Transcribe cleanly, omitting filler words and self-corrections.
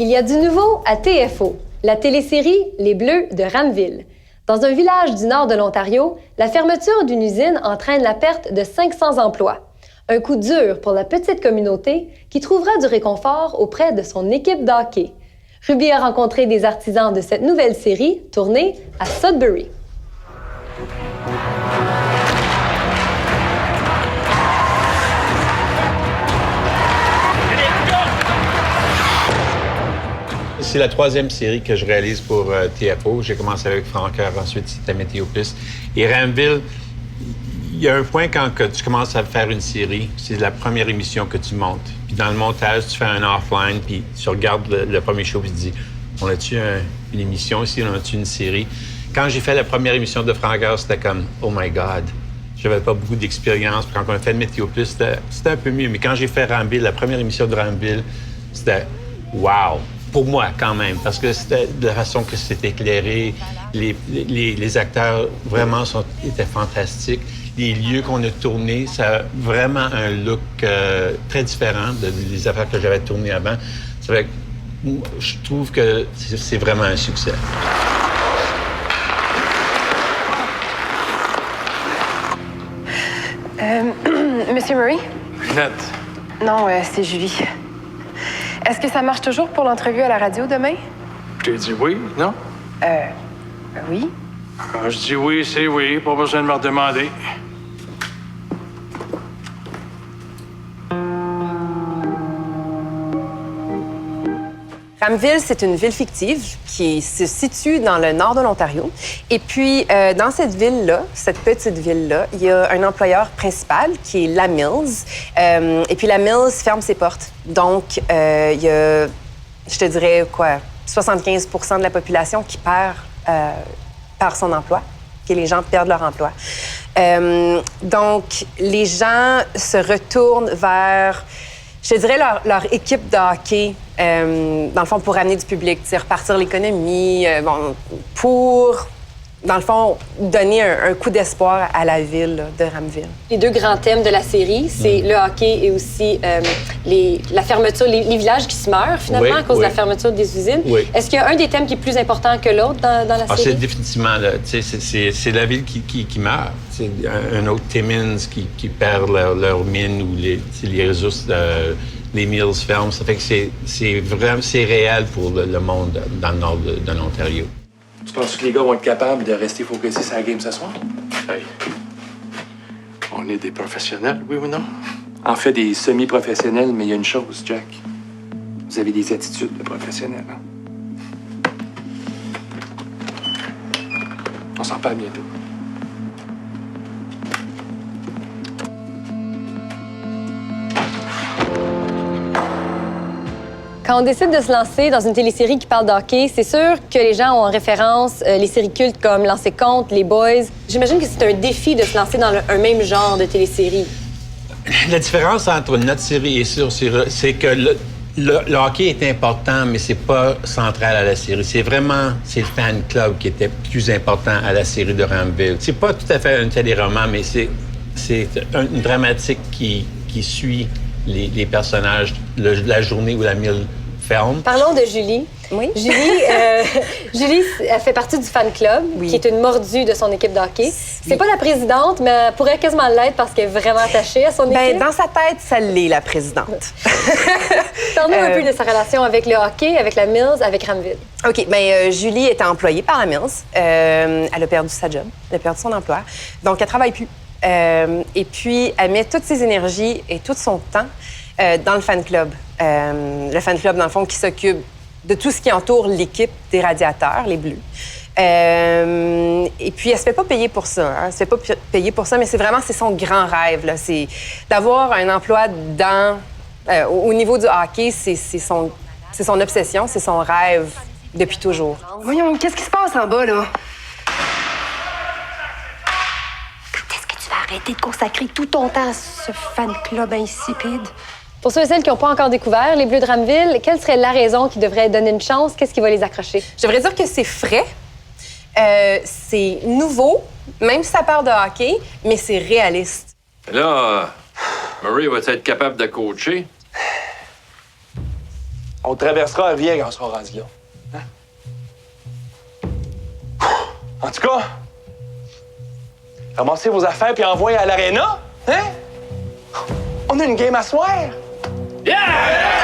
Il y a du nouveau à TFO, la télésérie Les Bleus de Ramville. Dans un village du nord de l'Ontario, la fermeture d'une usine entraîne la perte de 500 emplois. Un coup dur pour la petite communauté qui trouvera du réconfort auprès de son équipe de hockey. Ruby a rencontré des artisans de cette nouvelle série tournée à Sudbury. C'est la troisième série que je réalise pour TFO. J'ai commencé avec Francoeur, ensuite c'était Météo Plus. Et Ramville, il y a un point quand que tu commences à faire une série, c'est la première émission que tu montes. Puis dans le montage, tu fais un offline, puis tu regardes le premier show, puis tu dis, on a-tu une émission ici, on a-tu une série? Quand j'ai fait la première émission de Francoeur, c'était comme, oh my God. J'avais pas beaucoup d'expérience. Puis quand on a fait Météo Plus, c'était un peu mieux. Mais quand j'ai fait Ramville, la première émission de Ramville, c'était wow! Pour moi, quand même, parce que c'était de la façon que c'était éclairé. Les acteurs, vraiment, étaient fantastiques. Les lieux qu'on a tournés, ça a vraiment un look très différent des affaires que j'avais tournées avant. Ça fait que je trouve que c'est vraiment un succès. Monsieur Murray? Ginette. Non, c'est Julie. Est-ce que ça marche toujours pour l'entrevue à la radio demain? Je t'ai dit oui, non? Oui. Quand je dis oui, c'est oui. Pas besoin de me redemander. Ramville, c'est une ville fictive qui se situe dans le nord de l'Ontario. Et puis, dans cette ville-là, cette petite ville-là, il y a un employeur principal qui est la Mills. Et puis, la Mills ferme ses portes. Donc, il y a, je te dirais, 75 % de la population qui perd son emploi, que les gens perdent leur emploi. Donc, les gens se retournent vers, je te dirais, leur équipe de hockey, dans le fond, pour amener du public, repartir l'économie, pour, dans le fond, donner un coup d'espoir à la ville là, de Ramville. Les deux grands thèmes de la série, c'est le hockey et aussi la fermeture, les villages qui se meurent, finalement, à cause de la fermeture des usines. Oui. Est-ce qu'il y a un des thèmes qui est plus important que l'autre dans la série? C'est définitivement, là, c'est la ville qui meurt. C'est un autre Timmins qui perd leur mine ou les ressources, les mills ferment. Ça fait que c'est réel pour le monde dans le nord de l'Ontario. Tu penses que les gars vont être capables de rester focusés sur la game ce soir? Hey. On est des professionnels, oui ou non? En fait, des semi-professionnels, mais il y a une chose, Jack. Vous avez des attitudes de professionnels, hein? On s'en parle bientôt. Quand on décide de se lancer dans une télésérie qui parle de hockey, c'est sûr que les gens ont en référence les séries cultes comme Lancer compte, Les Boys. J'imagine que c'est un défi de se lancer dans un même genre de télésérie. La différence entre notre série et ça, c'est que le hockey est important, mais c'est pas central à la série. C'est le fan club qui était plus important à la série de Ramville. C'est pas tout à fait un téléroman, mais c'est une dramatique qui suit les personnages la journée où la mille ferme. Parlons de Julie. Oui. Julie, elle fait partie du fan club, qui est une mordue de son équipe de hockey. C'est pas la présidente, mais elle pourrait quasiment l'être parce qu'elle est vraiment attachée à son équipe. Dans sa tête, ça l'est, la présidente. Parle-nous un peu de sa relation avec le hockey, avec la Mills, avec Ramville. OK. Julie était employée par la Mills. Elle a perdu sa job. Elle a perdu son emploi. Donc, elle travaille plus. Et puis, elle met toutes ses énergies et tout son temps dans le fan club. Le fan club, dans le fond, qui s'occupe de tout ce qui entoure l'équipe des Radiateurs, les Bleus. Et puis, elle se fait pas payer pour ça. Hein. Elle se fait pas payer pour ça, mais c'est son grand rêve. Là. C'est d'avoir un emploi au niveau du hockey, c'est son obsession, c'est son rêve depuis toujours. Voyons, qu'est-ce qui se passe en bas, là? Arrêtez de consacrer tout ton temps à ce fan club insipide. Pour ceux et celles qui n'ont pas encore découvert les Bleus de Ramville, quelle serait la raison qui devrait donner une chance? Qu'est-ce qui va les accrocher? Je devrais dire que c'est frais, c'est nouveau, même si ça parle de hockey, mais c'est réaliste. Là, Murray va être capable de coacher? On traversera la rivière quand on sera rendu là. Hein? En tout cas, ramassez vos affaires puis envoyez à l'aréna. Hein? On a une game à soir. Yeah!